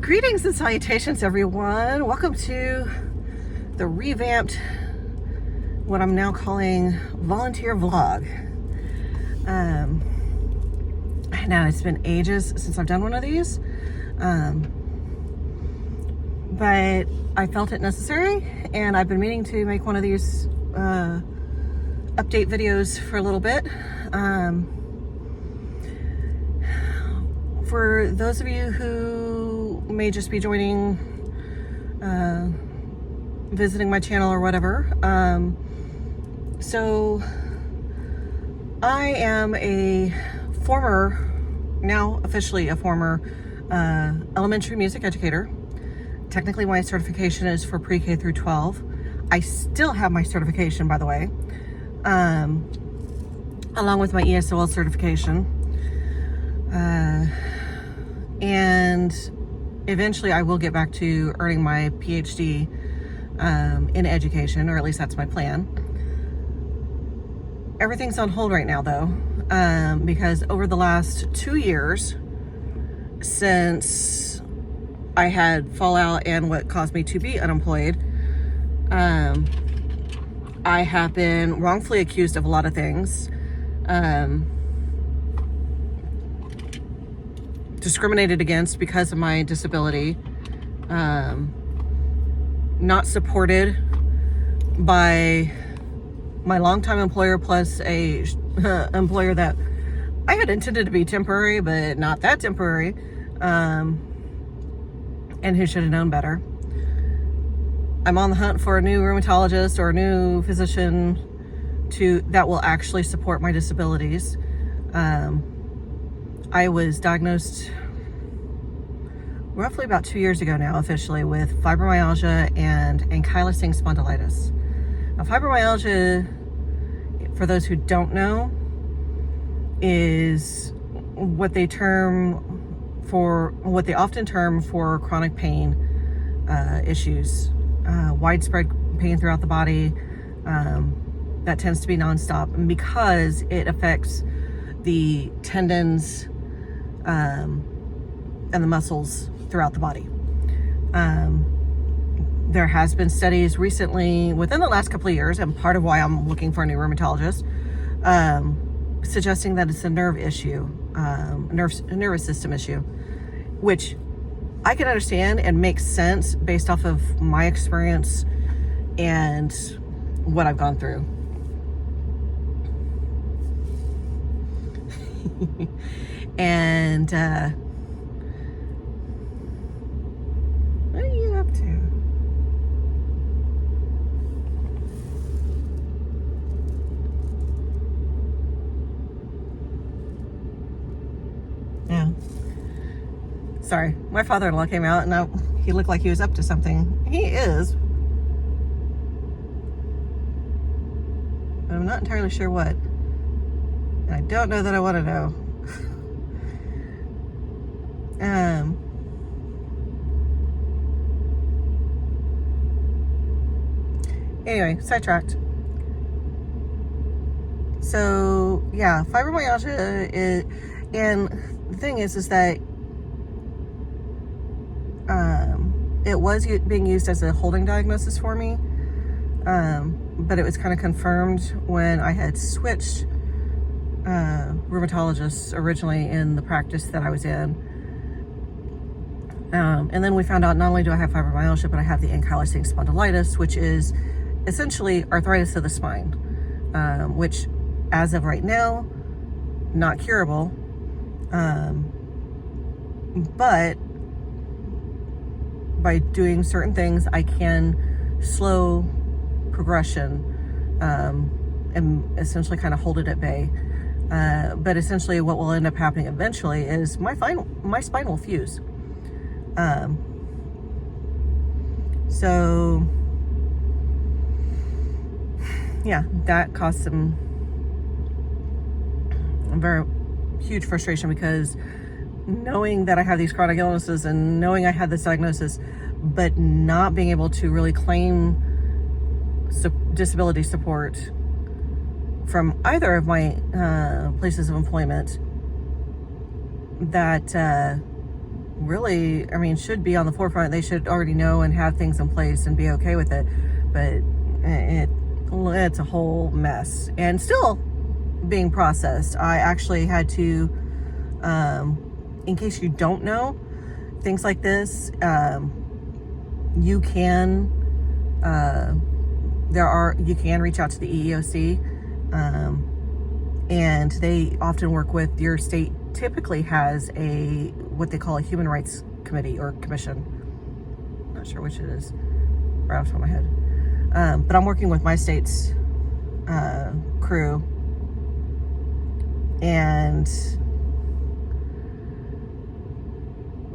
Greetings and salutations, everyone. Welcome to the revamped, what I'm now calling volunteer vlog. Now it's been ages since I've done one of these, but I felt it necessary, and I've been meaning to make one of these update videos for a little bit. For those of you who may just be joining, visiting my channel or whatever, so I am a former, now officially a former, elementary music educator. Technically my certification is for pre-K through 12. I still have my certification, by the way, along with my ESOL certification. And eventually I will get back to earning my PhD in education, or at least that's my plan. Everything's on hold right now though, because over the last 2 years, since I had fallout and what caused me to be unemployed, I have been wrongfully accused of a lot of things. Discriminated against because of my disability, not supported by my longtime employer, plus a employer that I had intended to be temporary, but not that temporary, and who should have known better. I'm on the hunt for a new rheumatologist or a new physician that will actually support my disabilities. I was diagnosed roughly about 2 years ago now, officially, with fibromyalgia and ankylosing spondylitis. Now, fibromyalgia, for those who don't know, is what they often term for chronic pain issues, widespread pain throughout the body, that tends to be nonstop, and because it affects the tendons and the muscles throughout the body. There has been studies recently within the last couple of years, and part of why I'm looking for a new rheumatologist, suggesting that it's a nerve issue, a nervous system issue, which I can understand and makes sense based off of my experience and what I've gone through. And what are you up to? Yeah. Sorry, my father-in-law came out and he looked like he was up to something. He is. But I'm not entirely sure what. And I don't know that I want to know. Anyway, sidetracked. So yeah, fibromyalgia is, and the thing is that it was being used as a holding diagnosis for me, but it was kind of confirmed when I had switched rheumatologists originally in the practice that I was in. And then we found out not only do I have fibromyalgia, but I have the ankylosing spondylitis, which is essentially arthritis of the spine, which as of right now, not curable, but by doing certain things, I can slow progression and essentially kind of hold it at bay. But essentially what will end up happening eventually is my spine will fuse. So yeah, that caused some very huge frustration, because knowing that I have these chronic illnesses and knowing I had this diagnosis, but not being able to really claim disability support from either of my places of employment, that really, I mean, should be on the forefront. They should already know and have things in place and be okay with it. But it's a whole mess and still being processed. I actually had to, in case you don't know, things like this, you can reach out to the EEOC, and they often work with your state. Typically has what they call a human rights committee or commission. Not sure which it is right off the top of my head, but I'm working with my state's crew, and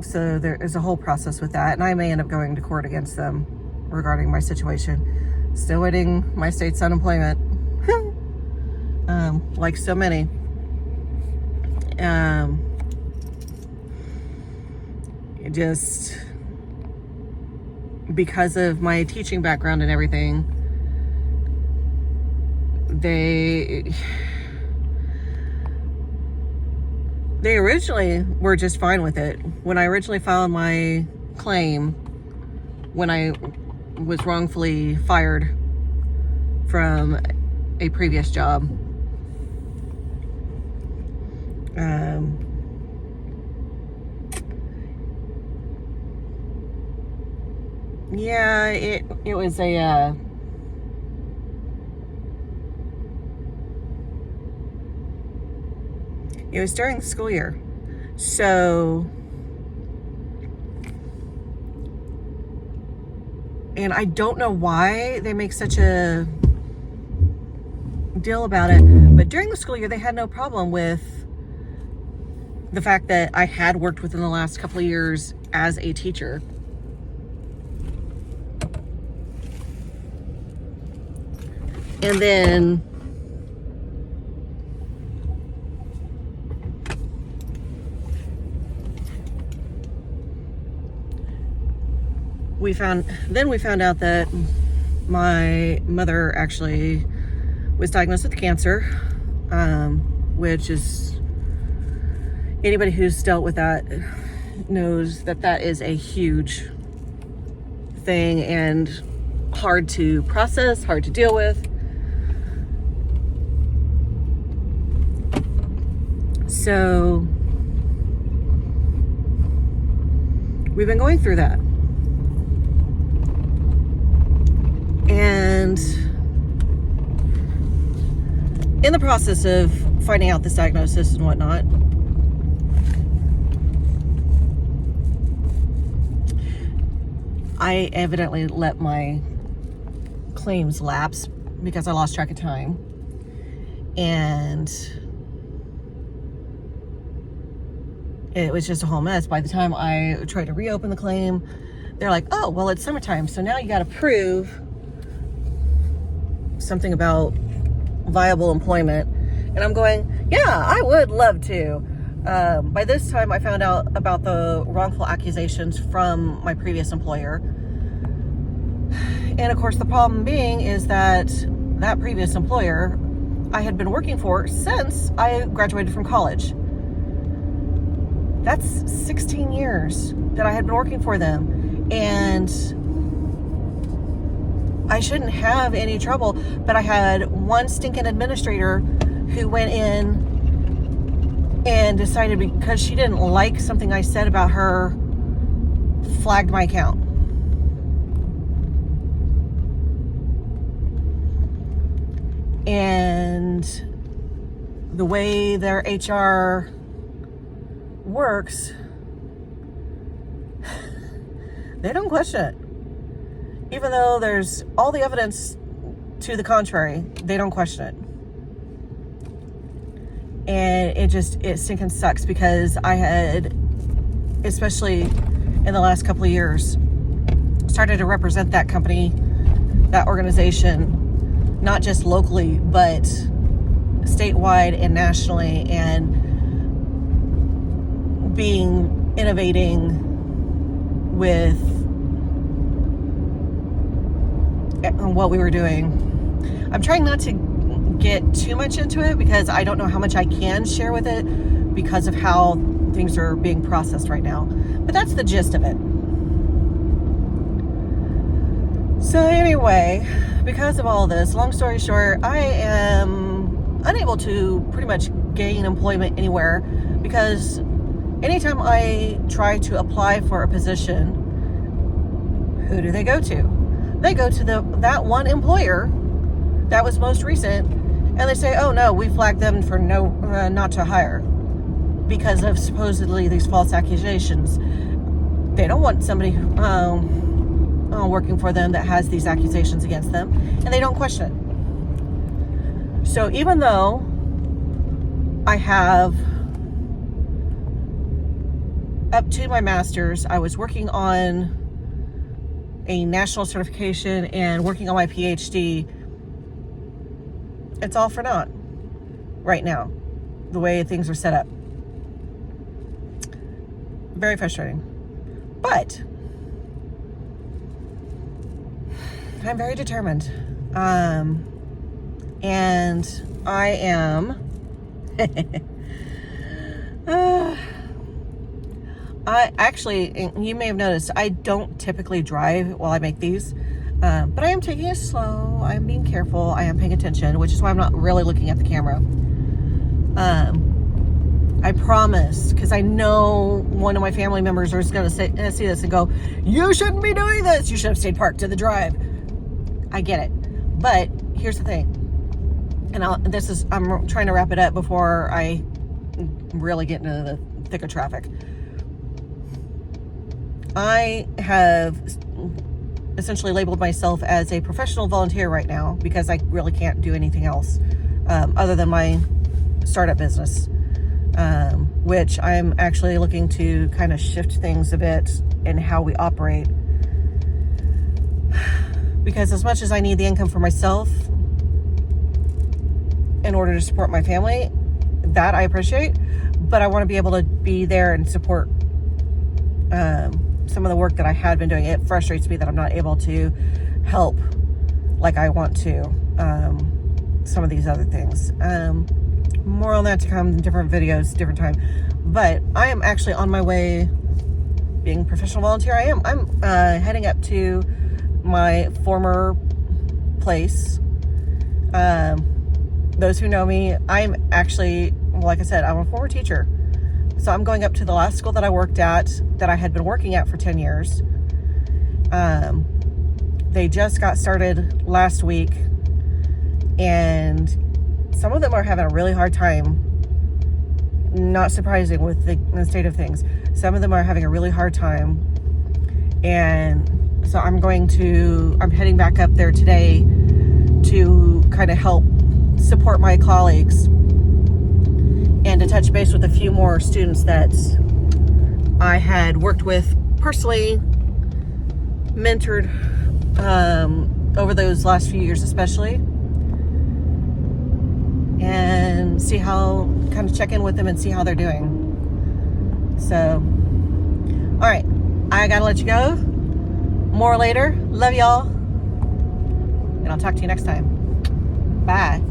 so there is a whole process with that, and I may end up going to court against them regarding my situation. Still waiting my state's unemployment, like so many. Just because of my teaching background and everything, they originally were just fine with it. When I originally filed my claim, when I was wrongfully fired from a previous job, yeah, it was it was during the school year. So, and I don't know why they make such a deal about it, but during the school year, they had no problem with the fact that I had worked within the last couple of years as a teacher. And then we found out that my mother actually was diagnosed with cancer, which is, anybody who's dealt with that knows that that is a huge thing and hard to process, hard to deal with. So we've been going through that. And in the process of finding out this diagnosis and whatnot, I evidently let my claims lapse because I lost track of time. And it was just a whole mess. By the time I tried to reopen the claim, they're like, oh, well, it's summertime, so now you got to prove something about viable employment. And I'm going, yeah, I would love to. By this time, I found out about the wrongful accusations from my previous employer. And of course, the problem being is that that previous employer I had been working for since I graduated from college. That's 16 years that I had been working for them. And I shouldn't have any trouble, but I had one stinking administrator who went in and decided, because she didn't like something I said about her, flagged my account. And the way their HR works, they don't question it. Even though there's all the evidence to the contrary, they don't question it. And it stinking sucks, because I had, especially in the last couple of years, started to represent that company, that organization, not just locally, but statewide and nationally, and innovating with what we were doing. I'm trying not to get too much into it because I don't know how much I can share with it because of how things are being processed right now. But that's the gist of it. So anyway, because of all this, long story short, I am unable to pretty much gain employment anywhere, because anytime I try to apply for a position, who do they go to? They go to that one employer that was most recent, and they say, oh no, we flagged them for not to hire because of supposedly these false accusations. They don't want somebody working for them that has these accusations against them, and they don't question it. So even though I have up to my master's, I was working on a national certification and working on my PhD, it's all for naught right now, the way things are set up. Very frustrating. But I'm very determined. And I am I actually, you may have noticed, I don't typically drive while I make these, but I am taking it slow. I'm being careful. I am paying attention, which is why I'm not really looking at the camera. I promise, because I know one of my family members is going to see this and go, you shouldn't be doing this. You should have stayed parked to the drive. I get it. But here's the thing. And I'm trying to wrap it up before I really get into the thick of traffic. I have essentially labeled myself as a professional volunteer right now because I really can't do anything else other than my startup business, which I'm actually looking to kind of shift things a bit in how we operate. Because as much as I need the income for myself in order to support my family, that I appreciate, but I want to be able to be there and support some of the work that I had been doing. It frustrates me that I'm not able to help like I want to, some of these other things. More on that to come in different videos, different time. But I am actually on my way being a professional volunteer. I'm heading up to my former place. Those who know me, I'm actually, like I said, I'm a former teacher. So I'm going up to the last school that I worked at, that I had been working at for 10 years. They just got started last week, and some of them are having a really hard time. Not surprising with the state of things. Some of them are having a really hard time. And so I'm heading back up there today to kind of help support my colleagues and to touch base with a few more students that I had worked with personally, mentored over those last few years especially, and see how, kind of check in with them and see how they're doing. So, all right, I gotta let you go. More later. Love y'all. And I'll talk to you next time. Bye.